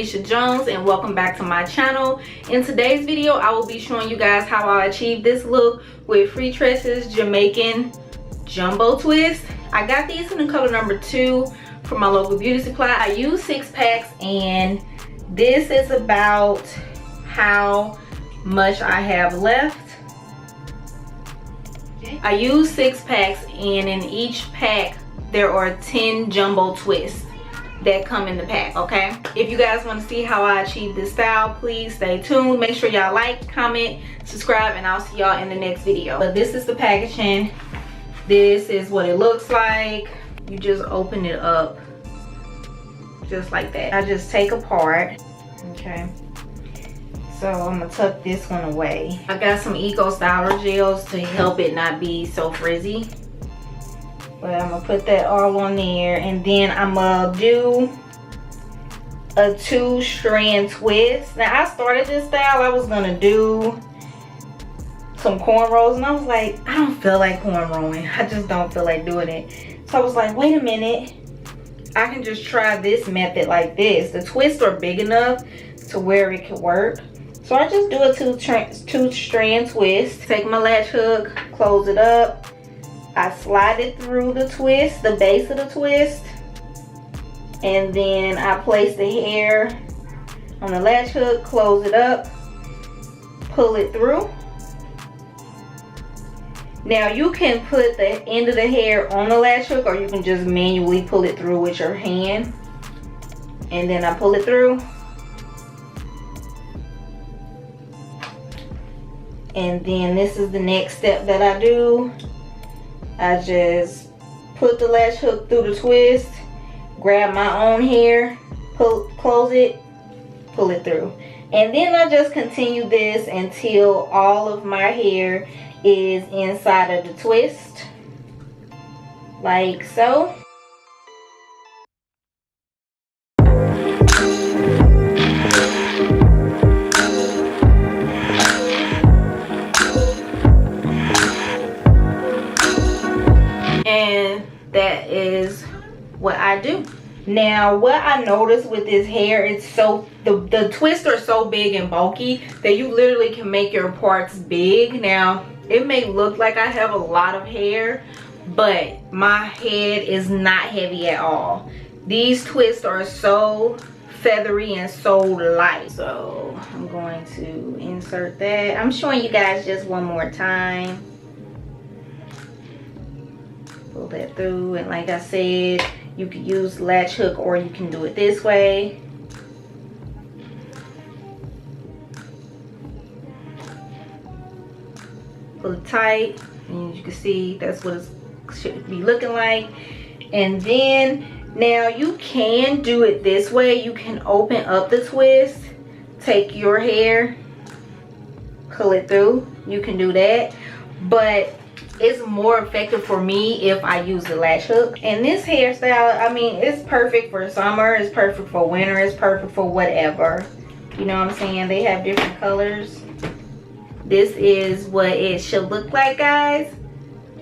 Alicia Jones, and welcome back to my channel. In today's video, I will be showing you guys how I achieved this look with free tresses Jamaican jumbo twist. I got these in the color number 2 from my local beauty supply. I used 6 packs, and this is about how much I have left. I used 6 packs, and in each pack there are 10 jumbo twists that come in the pack. Okay, if you guys want to see how I achieve this style, please stay tuned. Make sure y'all like, comment, subscribe, and I'll see y'all in the next video. But this is the packaging. This is what it looks like. You just open it up just like that. I just take apart. Okay, so I'm gonna tuck this one away. I got some Eco Styler gels to help it not be so frizzy. But I'm gonna put that all on there, and then I'm gonna do a 2-strand twist. Now, I started this style, I was gonna do some cornrows, and I was like, I don't feel like cornrowing. I just don't feel like doing it. So I was like, wait a minute, I can just try this method like this. The twists are big enough to where it can work. So I just do a 2-strand twist. Take my latch hook, close it up. I slide it through the twist, the base of the twist, and then I place the hair on the latch hook, close it up, pull it through. Now you can put the end of the hair on the latch hook, or you can just manually pull it through with your hand. And then I pull it through. And then this is the next step that I do. I just put the latch hook through the twist, grab my own hair, close it, pull it through. And then I just continue this until all of my hair is inside of the twist, like so. And that is what I do. Now, what I noticed with this hair, it's so the twists are so big and bulky that you literally can make your parts big. Now, it may look like I have a lot of hair, but my head is not heavy at all. These twists are so feathery and so light. So I'm going to insert that. I'm showing you guys just one more time. Pull that through, and like I said, you can use latch hook or you can do it this way. Pull it tight, and you can see that's what it should be looking like. And then now you can do it this way. You can open up the twist, take your hair, pull it through. You can do that, but it's more effective for me if I use the latch hook. And this hairstyle, I mean, it's perfect for summer, it's perfect for winter, it's perfect for whatever. You know what I'm saying? They have different colors. This is what it should look like, guys.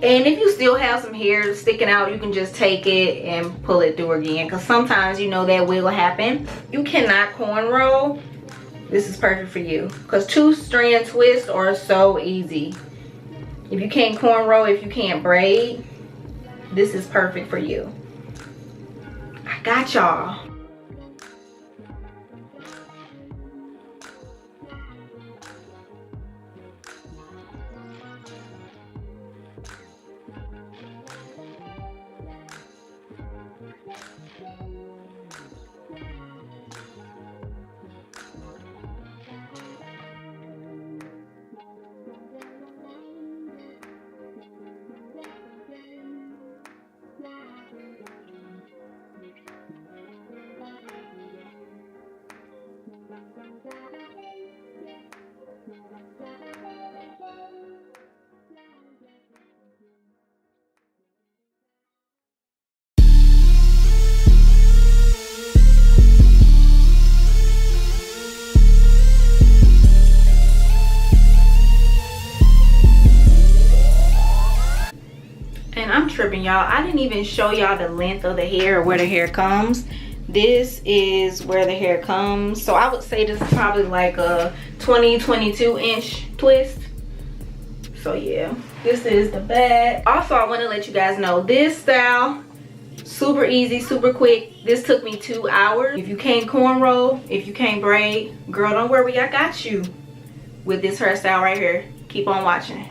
And if you still have some hair sticking out, you can just take it and pull it through again, because sometimes, you know, that will happen. You cannot cornrow. This is perfect for you, because 2-strand twists are so easy. If you can't cornrow, if you can't braid, this is perfect for you. I got y'all. And I'm tripping, y'all. I didn't even show y'all the length of the hair or where the hair comes. This is where the hair comes. So I would say this is probably like a 22 inch twist. So yeah, this is the back. Also, I want to let you guys know this style, super easy, super quick. This took me 2 hours. If you can't cornrow, if you can't braid, girl, don't worry, I got you with this hairstyle right here. Keep on watching.